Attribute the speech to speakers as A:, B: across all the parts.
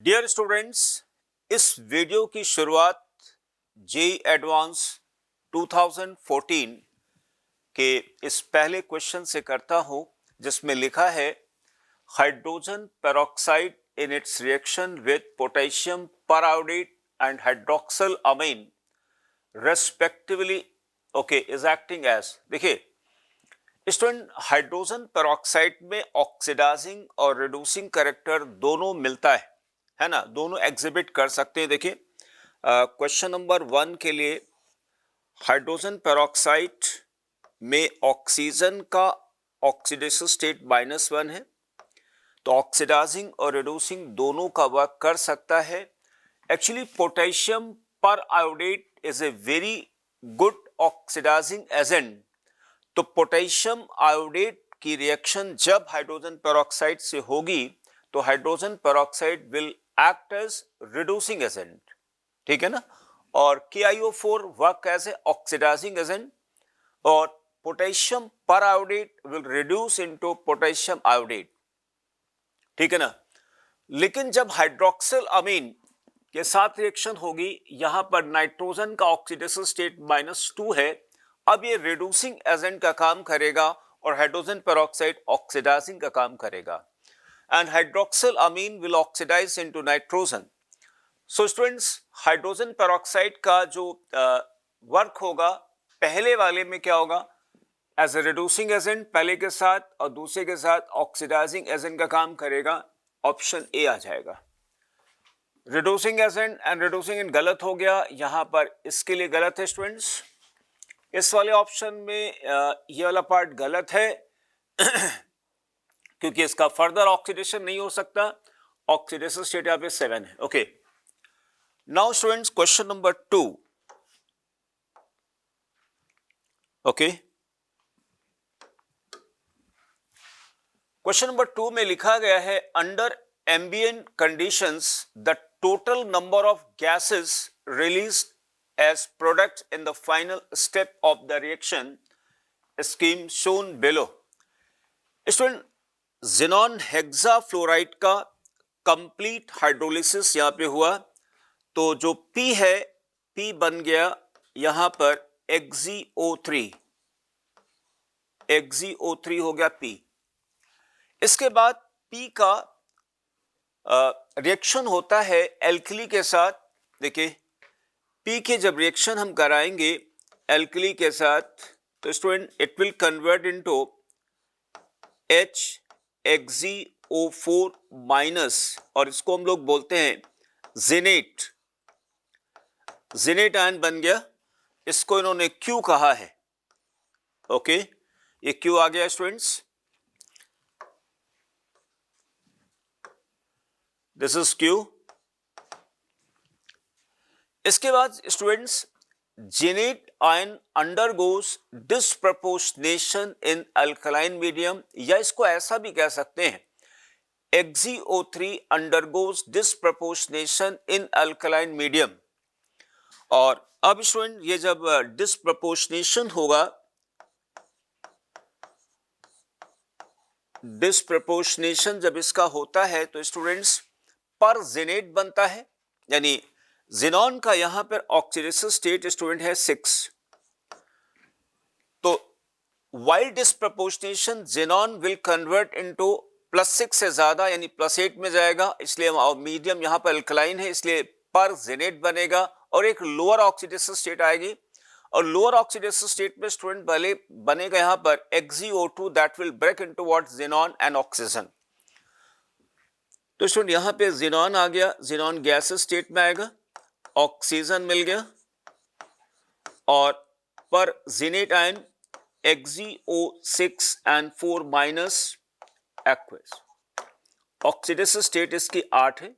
A: Dear students, इस video की शुरुआत जेईई एडवांस 2014 के इस पहले क्वेश्चन से करता हूं, जिसमें लिखा है hydrogen peroxide in its reaction with potassium periodate and hydroxyl amine respectively is acting as. देखिए स्टूडेंट, हाइड्रोजन पेरोक्साइड में ऑक्सीडाइजिंग और रिड्यूसिंग कैरेक्टर दोनों मिलता है ना, दोनों एग्जिबिट कर सकते हैं। देखिए क्वेश्चन नंबर 1 के लिए हाइड्रोजन पेरोक्साइड में ऑक्सीजन का ऑक्सीडेशन स्टेट -1 है, तो ऑक्सीडाइजिंग और रिड्यूसिंग दोनों का वर्क कर सकता है। Actually potassium periodate is a very good oxidizing agent. तो पोटेशियम आयोडेट की रिएक्शन जब हाइड्रोजन पेरोक्साइड से होगी तो hydrogen peroxide will act as reducing agent, ठीक है ना। और KiO4 work as a oxidizing agent और potassium periodate will reduce into potassium iodate, ठीक है ना। लेकिन जब हाइड्रोक्सिल अमीन के साथ रिएक्शन होगी, यहां पर नाइट्रोजन का ऑक्सीडेशन स्टेट -2 है, अब ये रिड्यूसिंग एजेंट का काम करेगा और हाइड्रोजन पेरोक्साइड ऑक्सीडाइजिंग का काम करेगा and hydroxyl amine will oxidize into nitrogen. So students, hydrogen peroxide का जो वर्क होगा पहले वाले में क्या होगा, एज ए रिड्यूसिंग एजेंट पहले के साथ और दूसरे के साथ ऑक्सीडाइजिंग एजेंट का काम करेगा। ऑप्शन ए आ जाएगा। Reducing agent and reducing agent गलत हो गया, यहां पर इसके लिए गलत है स्टूडेंट्स। इस वाले ऑप्शन में ये वाला पार्ट गलत है क्योंकि इसका फर्दर ऑक्सीडेशन नहीं हो सकता। ऑक्सीडेशन स्टेट यहां पे 7 है। Okay, now students, question number 2। Okay, question number 2 में लिखा गया है under ambient conditions the total number of gases released as products in the final step of the reaction scheme shown below। Student, xenon hexafluoride का complete hydrolysis यहां पे हुआ, तो जो P है, P बन गया यहां पर XeO3 हो गया P। इसके बाद P का रिएक्शन होता है एल्कली के साथ। देखिए P के जब रिएक्शन हम कराएंगे एल्कली के साथ, तो student it will convert into HXeO4 minus, और इसको हम लोग बोलते हैं जेनेट आयन बन गया। इसको इन्होंने Q कहा है। ओके, ये Q आ गया स्टूडेंट्स, दिस इज Q। इसके बाद students, Janet ion undergoes disproportionation in alkaline medium, या इसको ऐसा भी कह सकते हैं XeO3 undergoes disproportionation in alkaline medium. और अब स्टूडेंट ये जब डिस्प्रपोर्शनेशन होगा, डिस्प्रपोर्शनेशन जब इसका होता है तो स्टूडेंट्स पर जेनेट बनता है, यानी ज़ेनॉन का यहां पर ऑक्सीडेशन स्टेट स्टूडेंट है 6। तो while disproportionation xenon will convert into +6 से ज्यादा, यानी +8 में जाएगा, इसलिए मीडियम यहां पर अल्कलाइन है, इसलिए पर जेनेट बनेगा और एक लोअर ऑक्सीडेशन स्टेट आएगी। और लोअर ऑक्सीडेशन स्टेट में स्टूडेंट पहले बनेगा यहां पर XeO2 that will break into what, xenon and oxygen. तो स्टूडेंट यहां पे ज़ेनॉन आ गया, ज़ेनॉन गैसेस स्टेट में आएगा, ऑक्सीजन मिल गया और पर Janet ion XeO6 and 4 minus aqueous. Oxidation state इसकी 8 है,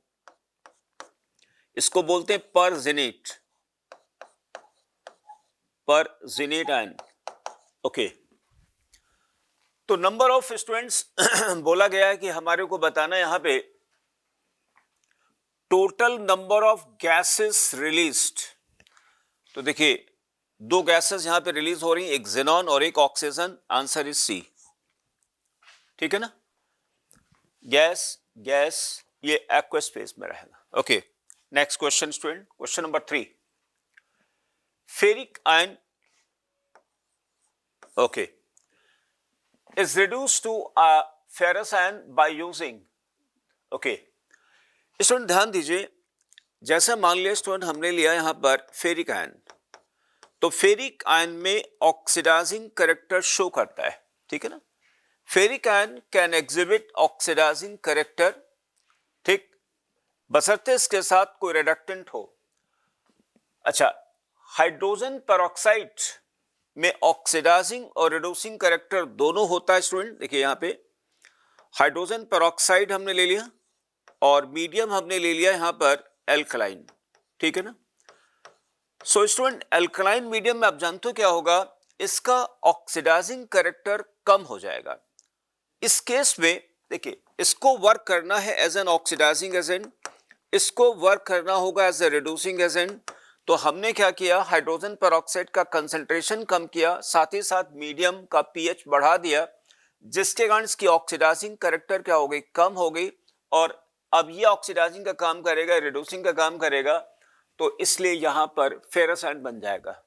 A: इसको बोलते हैं पर जेनेट आयन। ओके, तो नंबर ऑफ स्टूडेंट्स बोला गया है कि हमारे को बताना है यहां पे total number of gases released. तो देखिए 2 गैसेस यहां पे रिलीज हो रही हैं, एक ज़ेनॉन और एक ऑक्सीजन। आंसर इज सी, ठीक है ना। गैस ये एक्वस फेज में रहेगा। Okay, next question student, question number 3। Ferric ion okay is reduced to a ferrous ion by using okay student ध्यान दीजिए, जैसा मान लिया स्टूडेंट हमने लिया यहां पर फेरिक आयन, तो फेरिक आयन में ऑक्सीडाइजिंग कैरेक्टर शो करता है, ठीक है ना। Ferric ion can exhibit oxidizing character, ठीक, बशर्ते इसके साथ कोई रिडक्टेंट हो। अच्छा, हाइड्रोजन पेरोक्साइड में ऑक्सीडाइजिंग और रिड्यूसिंग कैरेक्टर दोनों होता है स्टूडेंट। देखिए यहां पे हाइड्रोजन पेरोक्साइड हमने ले लिया और मीडियम हमने ले लिया यहां पर एल्कलाइन, ठीक है ना। सो स्टूडेंट एल्कलाइन मीडियम में आप जानते हो क्या होगा, इसका ऑक्सीडाइजिंग कैरेक्टर कम हो जाएगा। इस केस में देखिए इसको वर्क करना है एज एन ऑक्सीडाइजिंग एजेंट, इसको वर्क करना होगा एज ए रिड्यूसिंग एजेंट। तो हमने क्या किया, हाइड्रोजन पेरोक्साइड का कंसंट्रेशन कम किया, साथ ही साथ मीडियम का पीएच बढ़ा दिया, जिसके कारण इसकी ऑक्सीडाइजिंग कैरेक्टर क्या हो गई, कम हो गई, और अब ये ऑक्सीडाइजिंग का काम करेगा, रिड्यूसिंग का काम करेगा, तो इसलिए यहां पर फेरस आयन बन जाएगा।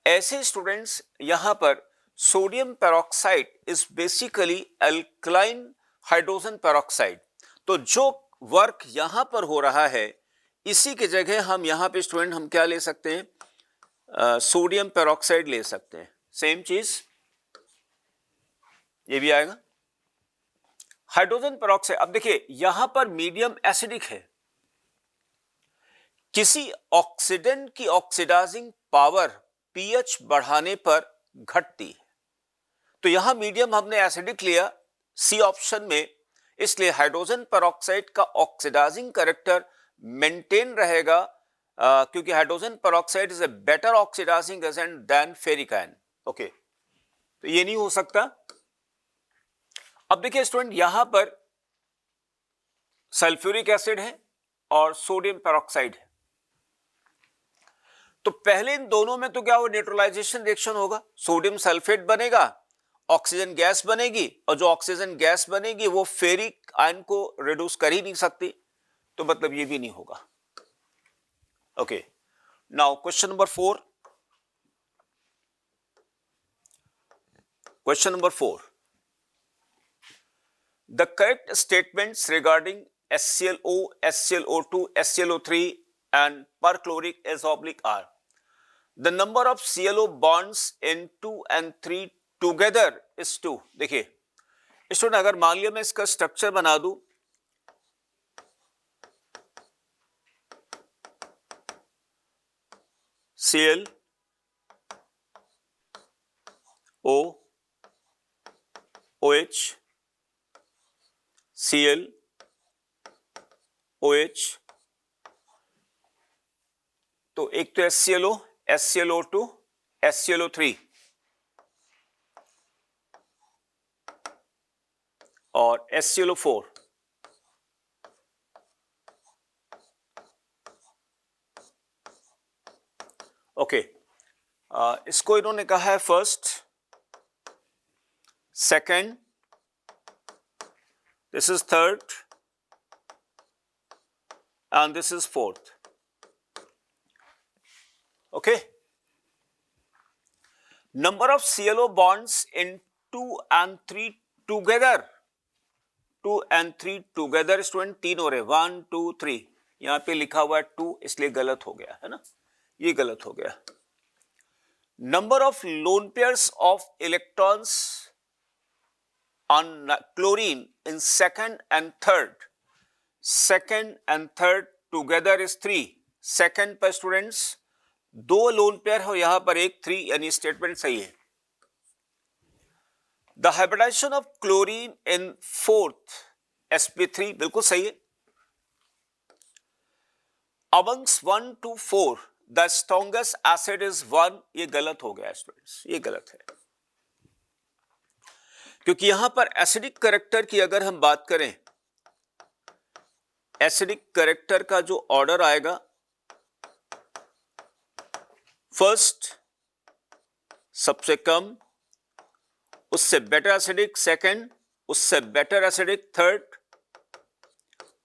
A: ऐसे स्टूडेंट्स यहां पर sodium peroxide is basically alkaline hydrogen peroxide, तो जो वर्क यहां पर हो रहा है इसी के जगह हम यहां पे स्टूडेंट हम क्या ले सकते हैं, सोडियम पेरोक्साइड ले सकते हैं। सेम चीज ये भी आएगा हाइड्रोजन पेरोक्साइड। अब देखिए यहां पर मीडियम एसिडिक है, किसी ऑक्सीडेंट की ऑक्सीडाइजिंग पावर पीएच बढ़ाने पर घटती है, तो यहां मीडियम हमने एसिडिक लिया सी ऑप्शन में, इसलिए हाइड्रोजन पेरोक्साइड का ऑक्सीडाइजिंग कैरेक्टर मेंटेन रहेगा, क्योंकि hydrogen peroxide is a better oxidizing agent than ferric ion. Okay, तो ये नहीं हो सकता। अब देखिए स्टूडेंट यहां पर सल्फ्यूरिक एसिड है और सोडियम पेरोक्साइड है, तो पहले इन दोनों में तो क्या हो, न्यूट्रलाइजेशन रिएक्शन होगा, सोडियम सल्फेट बनेगा, ऑक्सीजन गैस बनेगी, और जो ऑक्सीजन गैस बनेगी वो फेरिक आयन को रिड्यूस कर ही नहीं सकती, तो मतलब ये भी नहीं होगा। Okay, now question number 4। Question number 4, the correct statements regarding HClO, HClO2, HClO3 and perchloric azoxyl are the number of ClO bonds in 2 and 3 together is 2। देखिए स्टूडेंट अगर मान लिया मैं इसका स्ट्रक्चर बना दूं, Cl O OH Cl OH, तो एक तो HClO, HClO2, HClO3 और HClO4। ओके, इसको इन्होंने कहा है first, second, this is third and this is fourth. Okay, number of ClO bonds in 2 and 3 together, 2 and 3 together student तीन हो रहे, 1 2 3, यहां पे लिखा हुआ है 2 इसलिए गलत हो गया है ना, ये गलत हो गया। Number of lone pairs of electrons on chlorine in second and third together is 3। Second पर स्टूडेंट्स 2 लोन पेयर हो, यहां पर एक 3, यानी स्टेटमेंट सही है। The hybridization of chlorine in fourth sp3 बिल्कुल सही है। Amongst 1 to 4 the strongest acid is 1, ये गलत हो गया स्टूडेंट्स, ये गलत है, क्योंकि यहां पर एसिडिक कैरेक्टर की अगर हम बात करें, एसिडिक कैरेक्टर का जो ऑर्डर आएगा, फर्स्ट सबसे कम, उससे बेटर एसिडिक सेकंड, उससे बेटर एसिडिक थर्ड,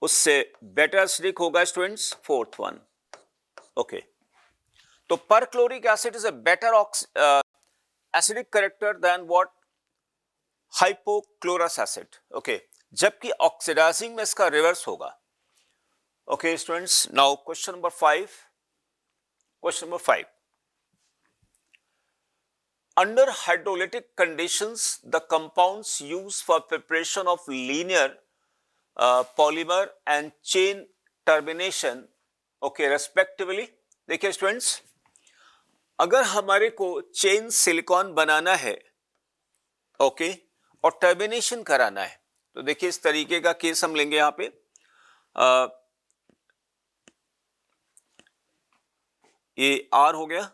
A: उससे बेटर एसिडिक होगा स्टूडेंट्स फोर्थ वन। ओके, तो perchloric acid is a better acidic character than what, hypochlorous acid. Okay, जबकि ऑक्सीडाइजिंग में इसका रिवर्स होगा। Okay students, now question number 5। Question number 5, under hydrolytic conditions the compounds used for preparation of linear polymer and chain termination, okay, respectively। देखिए students, अगर हमारे को chain silicon बनाना है, okay, और टर्मिनेशन कराना है, तो देखिए इस तरीके का केस हम लेंगे। यहां पे ये R हो गया,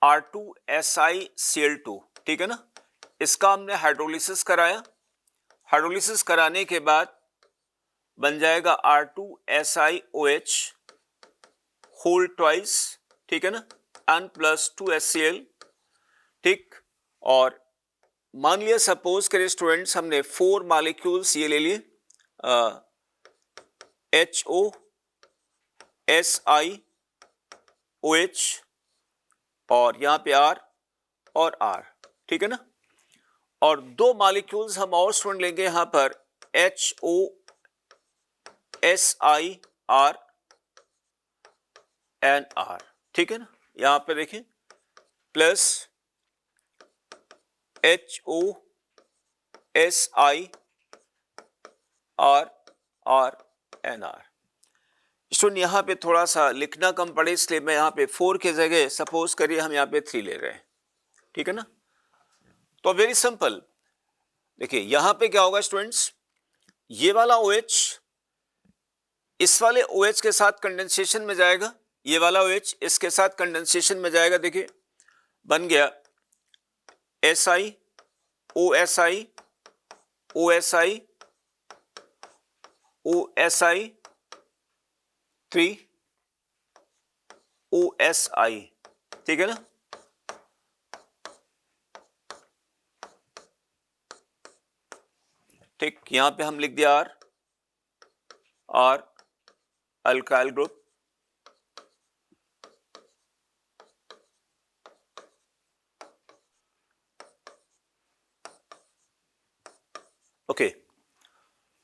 A: R2SiCl2, ठीक है ना। इसका हमने हाइड्रोलिसिस कराया, हाइड्रोलिसिस कराने के बाद बन जाएगा R2SiOH होल ट्वाइस, ठीक है ना, N+2HCl, ठीक। और मान लिया, सपोज करें स्टूडेंट्स, हमने 4 मॉलिक्यूल्स ये ले लिए, HOSiOH और यहां पे R और R, ठीक है ना। और 2 मॉलिक्यूल्स हम और स्टूडेंट लेंगे यहां पर, HOSiRNR, ठीक है ना। यहां पे देखें, प्लस HOSiRNR। स्टूडेंट यहां पे थोड़ा सा लिखना कम पड़े, इसलिए मैं यहां पे 4 के जगह सपोज करिए हम यहां पे 3 ले रहे हैं, ठीक है ना। तो वेरी सिंपल, देखिए यहां पे क्या होगा स्टूडेंट्स, ये वाला OH इस वाले OH के साथ कंडेंसेशन में जाएगा, ये वाला OH इसके साथ कंडेंसेशन में जाएगा। देखिए बन गया Si OSi OSi OSi 3 OSi, ठीक है ना। ठीक, यहां पे हम लिख दिया R alkyl group, okay.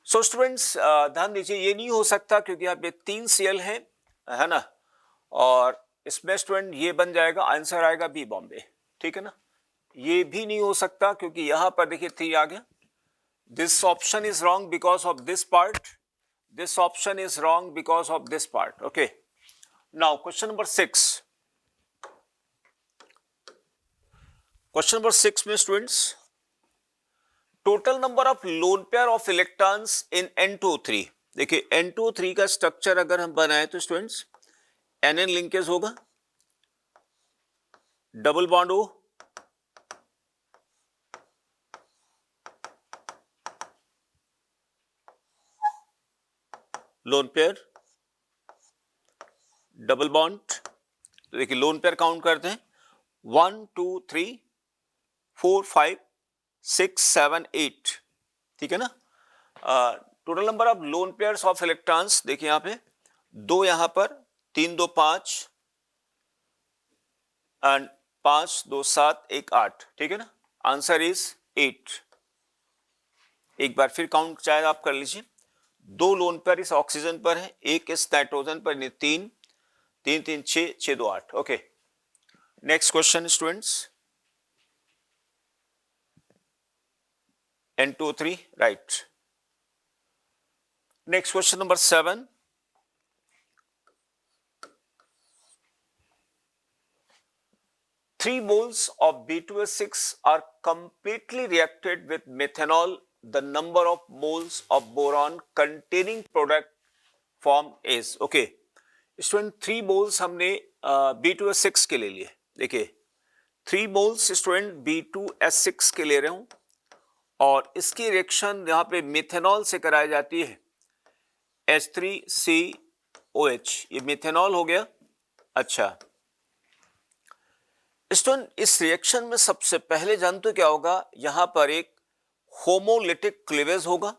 A: So students ध्यान दीजिए, ये नहीं हो सकता क्योंकि यहाँ पे 3 Cl है ना, और इसमें स्टूडेंट ये बन जाएगा, आंसर आएगा बी बॉम्बे, ठीक है ना। ये भी नहीं हो सकता क्योंकि यहां पर देखिए 3 आ गया। This option is wrong because of this part, this option is wrong because of this part. Okay, now question number 6। Question number 6 में students, total number of loan pair of electrons in N2O3। देखिए N2O3 का structure अगर हम बनाए तो students NN linkage होगा, double bond O, lone pair, double bond. तो देखिए लोन पेयर काउंट करते हैं, 1 2 3 4 5 6 7 8, ठीक है ना। Total number of lone pairs of electrons, देखिए यहां पे 2, यहां पर 3 2 5 एंड 5 2 7 1 8, ठीक है ना। Answer is 8। एक बार फिर काउंट चाहे आप कर लीजिए, 2 लोन पेयर इस ऑक्सीजन पर है, 1 इस नाइट्रोजन पर, 3 3 3 6 6 2 8। Okay, next question students, N2O3, right। Next question number 7. Three moles of B2S6 are completely reacted with methanol. The number of moles of boron containing product form is, okay। Student 3 moles हमने B2S6 के ले लिए। देखिए 3 moles student B2S6 के ले रहे हूं, और इसकी रिएक्शन यहां पे मिथेनॉल से कराई जाती है, H3COH, ये मिथेनॉल हो गया। अच्छा स्टूडेंट, इस रिएक्शन में सबसे पहले जानते हो क्या होगा, यहां पर एक होमोलिटिक क्लीवेज होगा,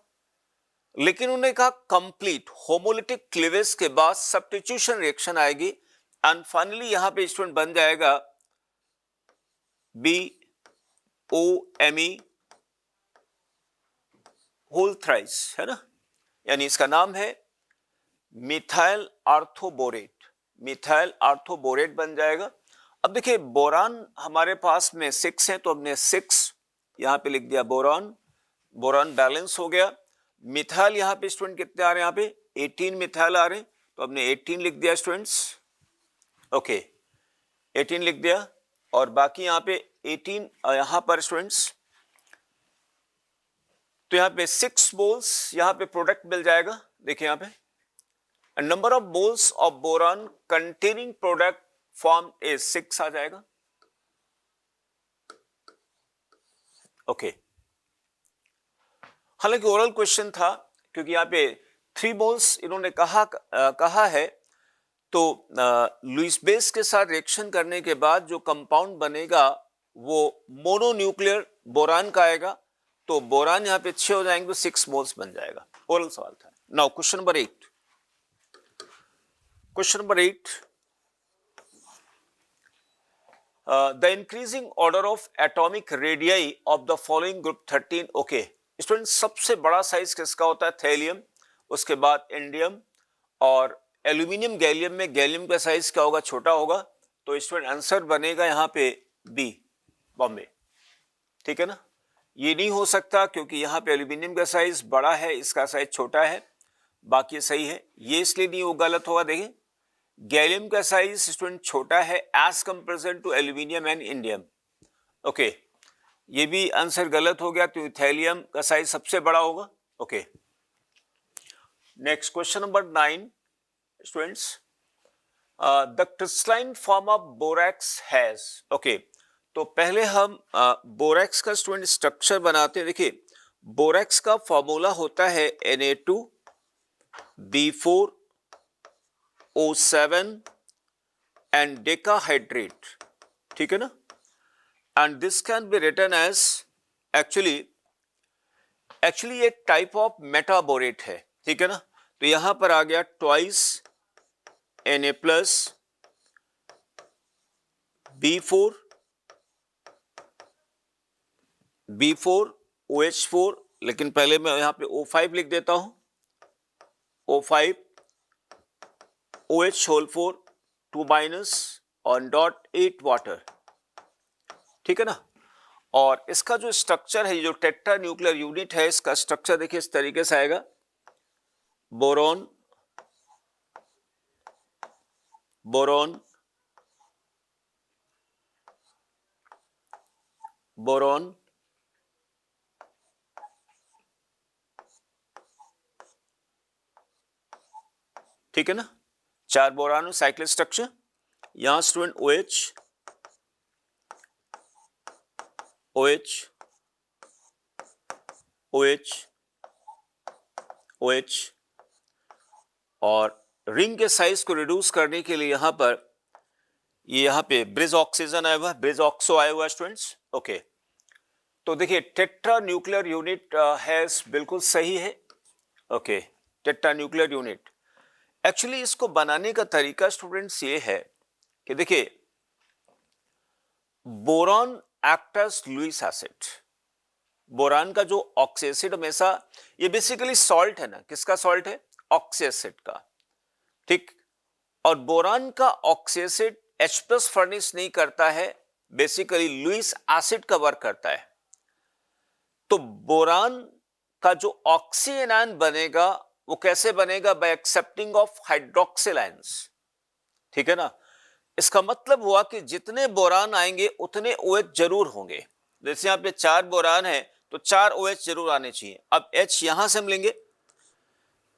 A: लेकिन उन्होंने कहा कंप्लीट होमोलिटिक क्लीवेज के बाद सब्स्टिट्यूशन रिएक्शन आएगी एंड फाइनली यहां पे स्टूडेंट बन जाएगा BOMe होल थ्राइस, है ना, यानी इसका नाम है मिथाइल आर्थोबोरेट, मिथाइल आर्थोबोरेट बन जाएगा। अब देखिए बोरान हमारे पास में 6 है तो हमने 6 यहां पे लिख दिया बोरान, बोरान बैलेंस हो गया। मिथाइल यहाँ पे स्टूडेंट कितने आ रहे हैं, यहाँ पे 18 मिथाइल आ रहे हैं तो हमने 18 लिख दिया स्टूडेंट्स, ओके 18 लिख दिया। और बाकी यहाँ पे 18 यहाँ पर स्टूडेंट्स, तो यहाँ पे 6 मोल्स यहाँ पे प्रोडक्ट मिल जाएगा। देखिए यहाँ पे number of moles of boron containing product form is 6 आ जाएगा, ओके। हालांकि ओरल क्वेश्चन था क्योंकि यहाँ पे 3 मोल्स इन्होंने कहा है, तो लुईस बेस के साथ रिएक्शन करने के बाद जो कंपाउंड बनेगा वो मोनोन्यूक्लियर बोरान का आएगा, तो बोरान यहाँ पे 6 हो जाएंगे तो 6 मोल्स बन जाएगा। ओरल सवाल था। Now question number 8, question number 8, the increasing order of atomic radii of the following group 13, okay student सबसे बड़ा साइज किसका होता है, थैलियम, उसके बाद इंडियम और एल्यूमिनियम गैलियम में गैलियम का साइज क्या होगा, छोटा होगा, तो स्टूडेंट आंसर बनेगा यहाँ पे बी, बॉम्बे, ठीक है ना। ये नहीं हो सकता क्योंकि यहाँ पे एल्यूमिनियम का साइज बड़ा है, इसका साइज छोटा है, बाकी सही है, ये इसलिए नहीं, वो गलत होगा। देखिए गैलियम का साइज स्टूडेंट छोटा है as comparison to aluminium and indium, okay ये भी आंसर गलत हो गया, तो थैलियम का साइज सबसे बड़ा होगा, okay. Next question number 9 students, the crystalline form of borax has, okay तो पहले हम बोरैक्स का स्टूडेंट स्ट्रक्चर बनाते हैं। देखिए बोरैक्स का फॉर्मूला होता है Na2B4O7 एंड डेकाहाइड्रेट, ठीक है ना, and this can be written as actually एक टाइप ऑफ मेटाबोरेट है, ठीक है ना, तो यहां पर आ गया ट्वाइस Na प्लस B4OH4, लेकिन पहले मैं यहां पे O5 लिख देता हूं, O5 OH होल 4 2 माइनस और डॉट 8 वाटर, ठीक है ना। और इसका जो स्ट्रक्चर है, जो टेट्रा न्यूक्लियर यूनिट है, इसका स्ट्रक्चर देखिए इस तरीके से आएगा, बोरोन बोरोन बोरोन ठीक है ना, 4 बोरान साइक्लिक स्ट्रक्चर। यहां स्टूडेंट OH और रिंग के साइज को रिड्यूस करने के लिए यहां पर यहां पे ब्रिज ऑक्सीजन आया हुआ है, ब्रिज ऑक्सो आया हुआ है स्टूडेंट्स, ओके। तो देखिए टेट्रा न्यूक्लियर यूनिट हैज बिल्कुल सही है, okay tetra nuclear unit. Actually इसको बनाने का तरीका स्टूडेंट्स ये है कि देखिए boron act as Lewis acid, boron का जो ऑक्सी एसिड हमेशा, ये बेसिकली सॉल्ट है ना, किसका सॉल्ट है, ऑक्सी एसिड का, ठीक। और बोरान का ऑक्सी एसिड H+ फर्निश नहीं करता है, बेसिकली लुईस एसिड का वर्क करता है। तो बोरान का जो ऑक्सी एनायन बनेगा वो कैसे बनेगा, bye accepting of hydroxyl ions, ठीक है ना। इसका मतलब हुआ कि जितने बोरान आएंगे उतने OH जरूर होंगे। जैसे यहाँ पे 4 बोरान है तो 4 OH जरूर आने चाहिए। अब H यहां से हम लेंगे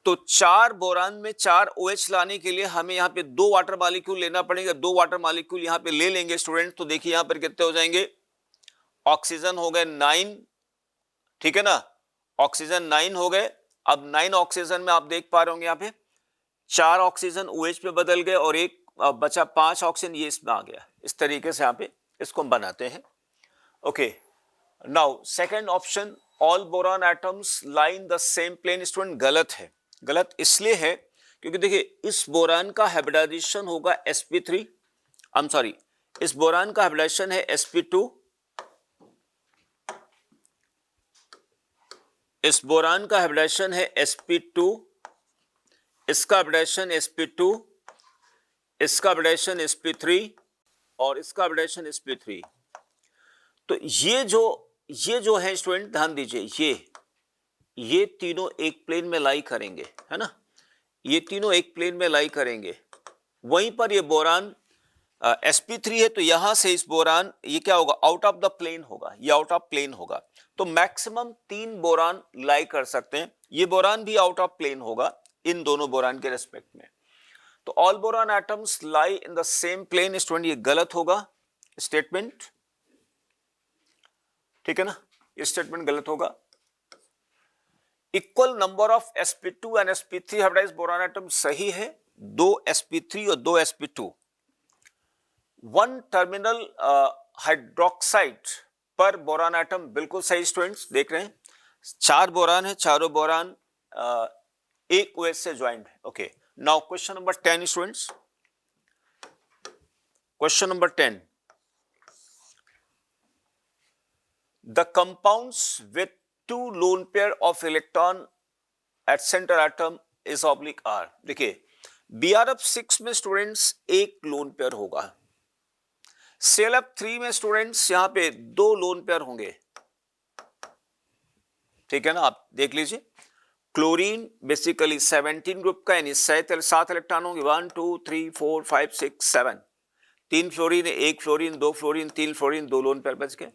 A: तो 4 बोरान में 4 OH लाने के लिए हमें यहाँ पे 2 वाटर मॉलिक्यूल लेना पड़ेगा। 2 वाटर मॉलिक्यूल यहाँ पे ले लेंगे स्टूडेंट, तो देखिए यहाँ पर कितने हो जाएंगे, ऑक्सीजन हो गए 9, ठीक है ना, ऑक्सीजन 9 हो गए। अब 9 ऑक्सीजन में आप देख पा रहे होंगे यहाँ पे 4 ऑक्सीजन OH पे बदल गए और एक बचा 5 ऑक्सीजन, ये इसमें आ गया। इस तरीके से यहाँ पे इसको हम बनाते हैं, okay. Now second option all boron atoms lie in the same plane, student गलत है। गलत इसलिए है क्योंकि देखिए इस बोरान का हाइब्रिडाइजेशन होगा sp3, आई एम सॉरी, इस बोरान का हाइब्रिडाइजेशन है sp2, इस बोरान का हाइब्रिडाइजेशन है sp2, इसका हाइब्रिडाइजेशन sp2, इसका हाइब्रिडाइजेशन sp3 और इसका हाइब्रिडाइजेशन sp3। तो ये जो है स्टूडेंट ध्यान दीजिए, ये तीनों एक प्लेन में लाई करेंगे, है ना, ये तीनों एक प्लेन में लाई करेंगे। वहीं पर ये बोरान sp3 है तो यहां से इस बोरान ये क्या होगा, आउट ऑफ द प्लेन होगा, ये आउट ऑफ प्लेन होगा। तो मैक्सिमम 3 बोरान लाई कर सकते हैं, ये बोरान भी आउट ऑफ प्लेन होगा इन दोनों बोरान के रेस्पेक्ट में। तो all boron atoms lie in the same plane, student ये गलत होगा स्टेटमेंट, ठीक है ना, ये स्टेटमेंट गलत होगा। Equal number of sp2 and sp3 hybridized boron atom सही है, 2 sp3 और 2 sp2। वन टर्मिनल हाइड्रोक्साइड पर बोरान एटम बिल्कुल सही स्टूडेंट्स, देख रहे हैं 4 बोरान है, चारों बोरान एक OH से ज्वाइंट है। Okay, now question number 10 students, question number 10, the compounds with 2 lone pair of electron at center atom is oblique are. देखिए BrF6 में स्टूडेंट्स एक लोन पेयर होगा, ClF3 में स्टूडेंट्स यहां पे 2 लोन पेयर होंगे, ठीक है ना, आप देख लीजिए। क्लोरीन बेसिकली 17 ग्रुप का, यानी 7 इलेक्ट्रॉन होंगे, 1 2 3 4 5 6 7, 3 फ्लोरीन है, 1 fluorine, 2 fluorine, 3 fluorine, 2 lone pair बच गए।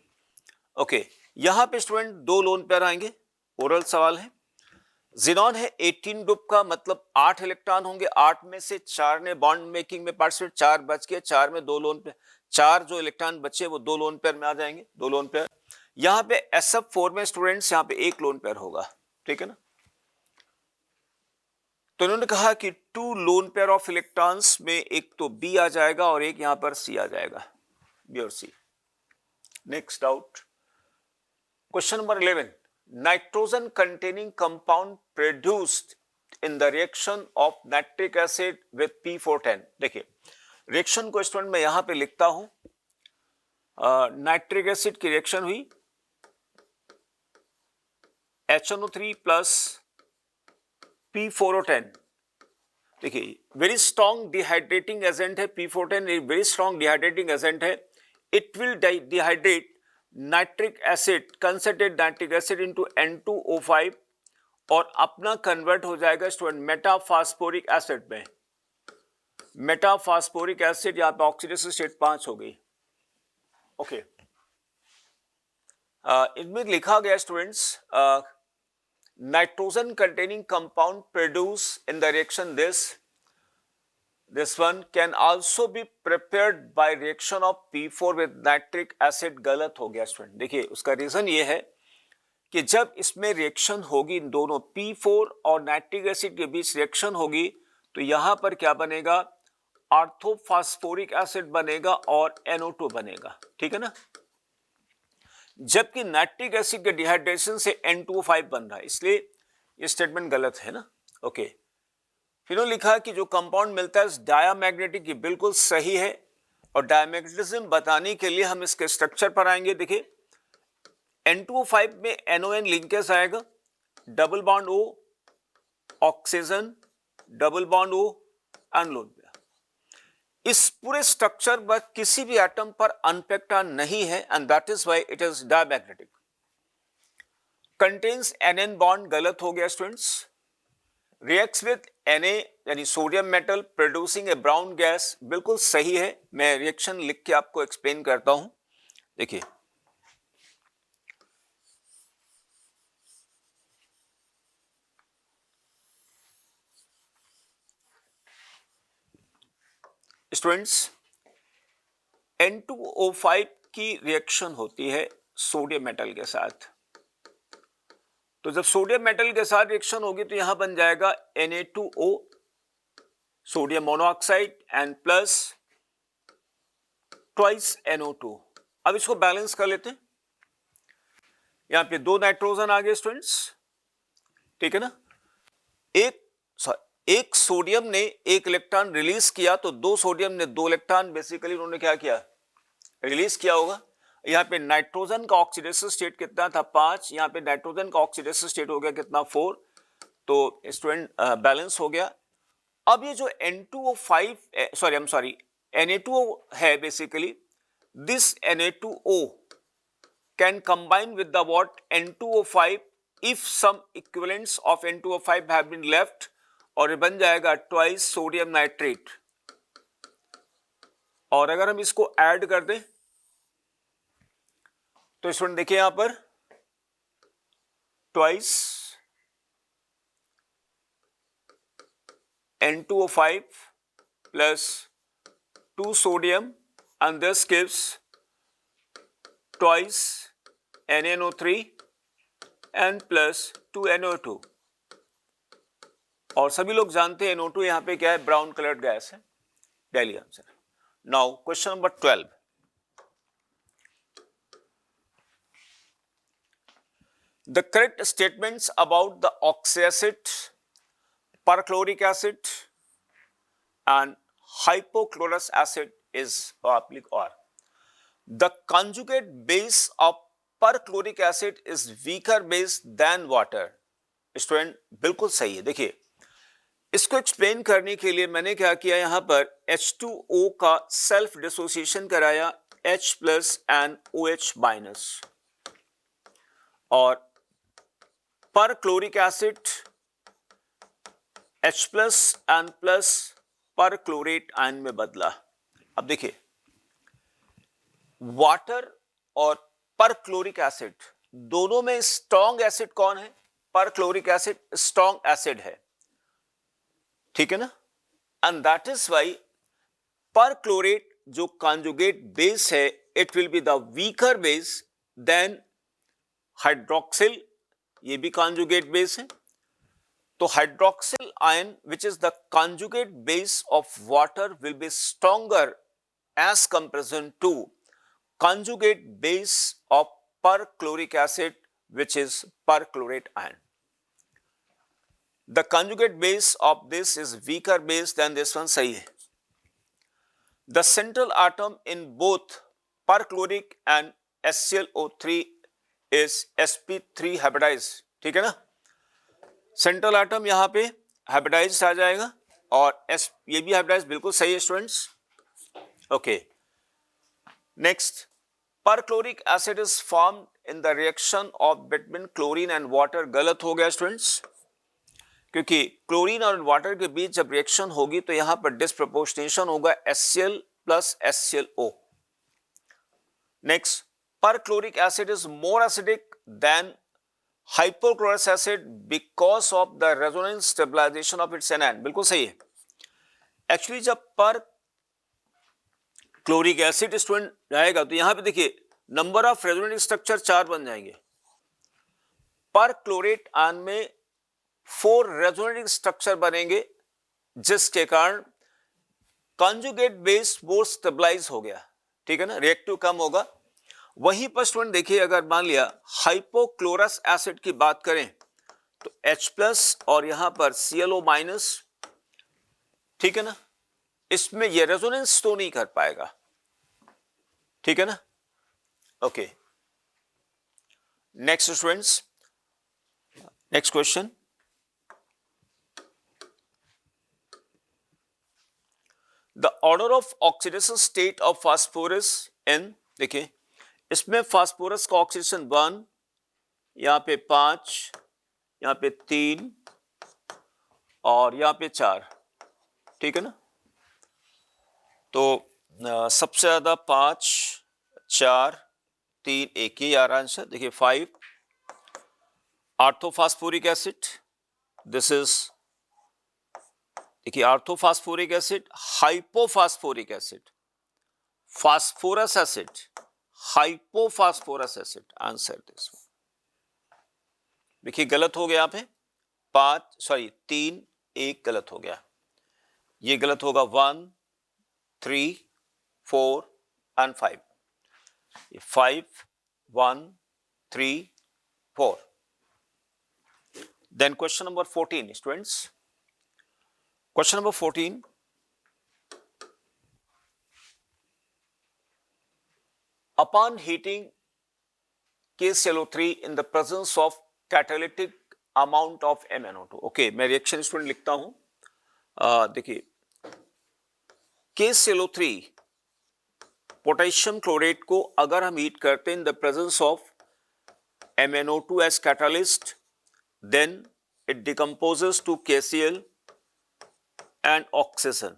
A: ओके, यहां पे स्टूडेंट 2 लोन पेयर आएंगे, ओरल सवाल है। जिनॉन है 18 ग्रुप का, मतलब 8 इलेक्ट्रॉन होंगे, 8 में से 4 ने बॉन्ड मेकिंग में पार्टिसिपेट, 4 बच गए, 4 में 2 लोन पेयर, 4 जो इलेक्ट्रॉन बचे वो 2 लोन पेयर में आ जाएंगे, 2 लोन पेयर। यहां पे SF4 में स्टूडेंट्स यहां पे 1 लोन पेयर होगा, ठीक है ना। तो उन्होंने कहा कि 2 लोन पेयर ऑफ इलेक्ट्रॉन्स में एक तो B आ जाएगा और एक यहां पर C आ जाएगा, B और C। Next doubt, question number 11, nitrogen containing compound produced in the reaction of nitric acid with P410। देखिए रिएक्शन को स्टूडेंट मैं यहां पे लिखता हूं, नाइट्रिक एसिड की रिएक्शन हुई, HNO3 प्लस P410। देखिए वेरी स्ट्रॉन्ग डिहाइड्रेटिंग एजेंट है P410, very strong dehydrating agent है। It will dehydrate nitric acid, concentrated nitric acid into N2O5 और अपना कन्वर्ट हो जाएगा स्टूडेंट मेटाफॉस्फोरिक एसिड में। मेटाफॉस्फोरिक एसिड यहां पे ऑक्सीडेशन स्टेट 5 हो गई। ओके, इनमें लिखा गया students, nitrogen containing compound produce in the reaction this one can also be prepared by reaction of P4 with nitric acid। गलत हो गया स्टूडेंट। देखिए उसका रीजन ये है कि जब इसमें रिएक्शन होगी, इन दोनों P4 और नाइट्रिक एसिड के बीच रिएक्शन होगी तो यहां पर क्या बनेगा, ऑर्थोफॉस्फोरिक एसिड बनेगा और NO2 बनेगा, ठीक है ना। जबकि नाइट्रिक एसिड के डिहाइड्रेशन से N2O5 बन रहा है, इसलिए ये स्टेटमेंट गलत है ना। ओके, फिर लिखा कि जो कंपाउंड मिलता है डायामैग्नेटिक, ये बिल्कुल सही है और डायामैग्नेटिज्म बताने के लिए हम इसके स्ट्रक्चर पर आएंगे। देखिए N2O5 में NON लिंकेज आएगा, double bond O, oxygen, double bond O, and lone pair. इस पूरे स्ट्रक्चर पर किसी भी एटम पर अनपेक्टा नहीं है and that is why it is diamagnetic. Contains NN bond, गलत हो गया स्टूडेंट्स। रिएक्ट्स विद Na यानी सोडियम मेटल प्रोड्यूसिंग ए ब्राउन गैस, बिल्कुल सही है। मैं रिएक्शन लिख के आपको एक्सप्लेन करता हूं। देखिए स्टूडेंट्स, N2O5 की रिएक्शन होती है सोडियम मेटल के साथ, तो जब सोडियम मेटल के साथ रिएक्शन होगी तो यहां बन जाएगा Na2O, sodium monoxide and plus twice NO2। अब इसको बैलेंस कर लेते हैं। यहां पे 2 नाइट्रोजन आ गए स्टूडेंट्स, ठीक है ना। एक सोडियम ने 1 इलेक्ट्रॉन रिलीज किया, तो 2 सोडियम ने 2 इलेक्ट्रॉन बेसिकली उन्होंने क्या किया, रिलीज किया होगा। यहाँ पे नाइट्रोजन का ऑक्सीडेशन स्टेट कितना था 5, यहाँ पे नाइट्रोजन का ऑक्सीडेशन स्टेट हो गया कितना 4, तो स्टूडेंट बैलेंस हो गया। अब ये जो N2O5 Na2O है basically, this Na2O can combine with the what N2O5 if some equivalents of N2O5 have been left, और ये बन जाएगा ट्वाइस सोडियम नाइट्रेट। और अगर हम इसको ऐड कर दें तो स्टूडेंट देखिए यहां पर twice N2O5 plus 2 sodium, and this gives twice NaNO3 and plus 2 NO2। और सभी लोग जानते हैं NO2 यहां पे क्या है, ब्राउन कलर्ड गैस है। Daily answer. Now question number 12, the correct statements about the oxyacid, perchloric acid and hypochlorous acid is or the conjugate base of perchloric acid is weaker base than water। Student बिल्कुल सही है। देखिए इसको explain करने के लिए मैंने क्या किया, यहां पर H2O का सेल्फ डिसोसिएशन कराया H plus and OH minus, और perchloric acid H plus and plus perchlorate ion में बदला। अब देखिए वाटर और परक्लोरिक एसिड दोनों में स्ट्रॉन्ग एसिड कौन है, परक्लोरिक एसिड स्ट्रॉन्ग एसिड है, ठीक है ना। And that is why perchlorate जो कॉन्जुगेट बेस है, it will be the weaker base than hydroxyl, ये भी कॉन्जुगेट बेस है। तो hydroxyl ion which is the conjugate base of water will be stronger as comparison to conjugate base of perchloric acid which is perchlorate ion. The conjugate base of this is weaker base than this one, सही है। The central atom in both perchloric and HClO3 is sp3 hybridized, ठीक है ना। Central atom यहां पे hybridised आ जाएगा, और ये भी हाइब्रिडाइज्ड, बिल्कुल सही है students. Okay next, perchloric acid is formed in the reaction of between chlorine and water. गलत हो गया स्टूडेंट्स, क्योंकि क्लोरीन और वाटर के बीच जब रिएक्शन होगी तो यहां पर डिस्प्रपोर्शनेशन होगा HCl plus HClO। Next, perchloric acid is more acidic then hypochlorous acid because of the resonance stabilization of its anion। बिल्कुल सही है। एक्चुअली जब पर क्लोरिक एसिड स्टूडेंट जाएगा तो यहां पे देखिए नंबर ऑफ रेजोनेंट स्ट्रक्चर 4 बन जाएंगे। पर क्लोरेट आयन में 4 रेजोनेंट स्ट्रक्चर बनेंगे, जिसके कारण कॉन्जुगेट बेस मोर स्टेबलाइज हो गया, ठीक है ना, रिएक्टिव कम होगा। वहीं पर स्टूडेंट देखिए अगर मान लिया हाइपोक्लोरस एसिड की बात करें तो H प्लस और यहां पर ClO माइनस, ठीक है ना, इसमें ये रेजोनेंस तो नहीं कर पाएगा, ठीक है ना। Okay next students, next question, the order of oxidation state of phosphorus in, देखिए इसमें फास्फोरस का ऑक्सीडेशन 1, यहां पे 5, यहां पे 3 और यहां पे 4, ठीक है ना। तो सबसे ज्यादा 5, 4, 3, 1 ही आ रहा आंसर। देखिए 5 ऑर्थोफॉस्फोरिक एसिड, दिस इज देखिए orthophosphoric acid, hypophosphoric acid, phosphorus acid, hypophosphorous acid, answer this. देखिए गलत हो गया यहाँ पे 3, 1 गलत हो गया, ये गलत होगा 1, 3, 4 and 5। 5, 1, 3, 4. Then question number 14, students. Question number 14. Upon heating KClO3 in the presence of catalytic amount of MnO2. Okay, मैं रिएक्शन स्टूडेंट लिखता हूं. देखिए, KClO3 पोटेशियम क्लोरेट को अगर हम हीट करते हैं in the presence of MnO2 as catalyst, then it decomposes to KCl and oxygen.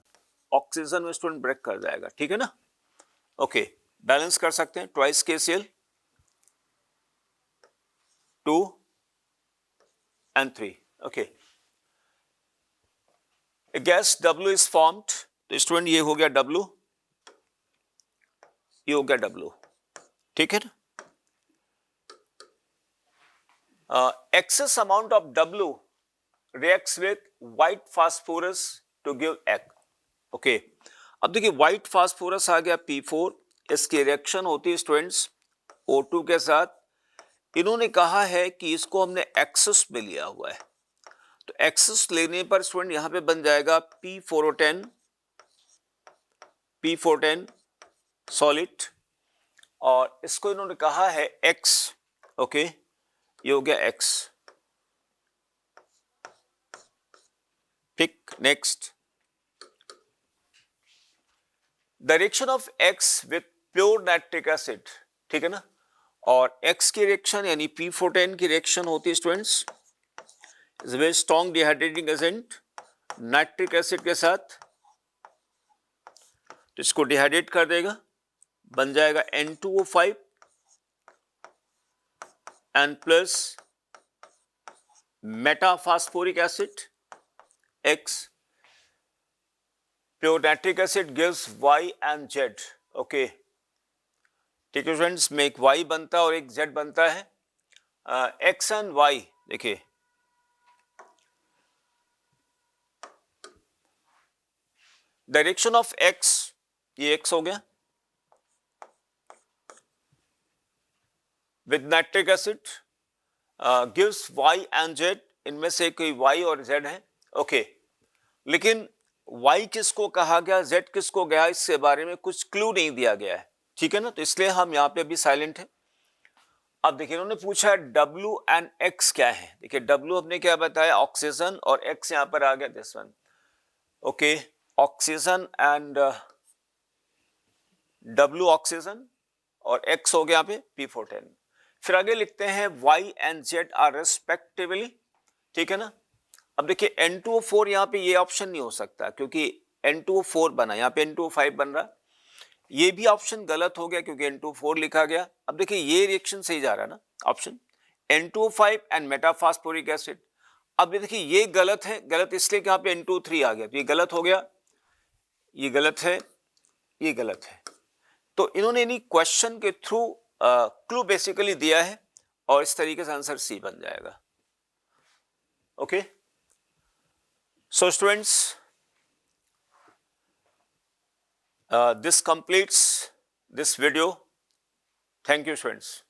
A: Oxygen में स्टूडेंट ब्रेक कर जाएगा, ठीक है ना. ओके, बैलेंस कर सकते हैं. Twice KCl 2 and 3. Okay, gas W is formed. तो स्टूडेंट ये हो गया W, ये हो गया W, ठीक है ना. Excess amount of W reacts with white phosphorus to give egg. Okay, अब देखिए व्हाइट फास्फोरस आ गया P4. इसकी रिएक्शन होती है स्टूडेंट्स O2 के साथ. इन्होंने कहा है कि इसको हमने एक्सेस में लिया हुआ है, तो एक्सेस लेने पर स्टूडेंट यहां पे बन जाएगा P410 सॉलिड, और इसको इन्होंने कहा है X. ओके, ये हो गया X. Pick next. The reaction of X with pure nitric acid, ठीक है ना, और X की रिएक्शन यानी P410 की रिएक्शन होती है students is very strong dehydrating agent nitric acid के साथ. तो इसको डिहाइड्रेट कर देगा, बन जाएगा N2O5 and plus metaphosphoric acid X. Pure nitric acid gives Y and Z. Okay, ठीक है फ्रेंड्स, में एक Y बनता है और एक Z बनता है. X एंड Y देखिए, डायरेक्शन ऑफ X, ये X हो गया with nitric acid gives Y and Z. इनमें से कोई Y और Z है. ओके, लेकिन Y किसको कहा गया, Z किसको गया, इसके बारे में कुछ क्लू नहीं दिया गया है, ठीक है ना. तो इसलिए हम यहां पे अभी साइलेंट है. अब देखिए, इन्होंने पूछा है W एंड X क्या है. देखिए, W हमने क्या बताया, ऑक्सीजन, और X यहां पर आ गया this one. Okay, oxygen and W oxygen, और X हो गया यहाँ पे P410. फिर आगे लिखते हैं Y and Z are respectively, ठीक है ना. अब देखिए N2O4 यहाँ पे ये ऑप्शन नहीं हो सकता क्योंकि N2O4 बना, यहाँ पे N2O5 बन रहा. ये भी ऑप्शन गलत हो गया क्योंकि N2O4 लिखा गया. अब देखिए ये रिएक्शन सही जा रहा है ना, option N2O5 and metaphosphoric acid. अब ये देखिए ये गलत है, गलत इसलिए कि यहाँ पे N2O3 आ गया, तो ये गलत हो गया, ये गलत है, ये गलत है. तो इन्होंने इन्हीं क्वेश्चन के थ्रू क्लू बेसिकली दिया है और इस तरीके से आंसर सी बन जाएगा. Okay, so students, this completes this video. Thank you students.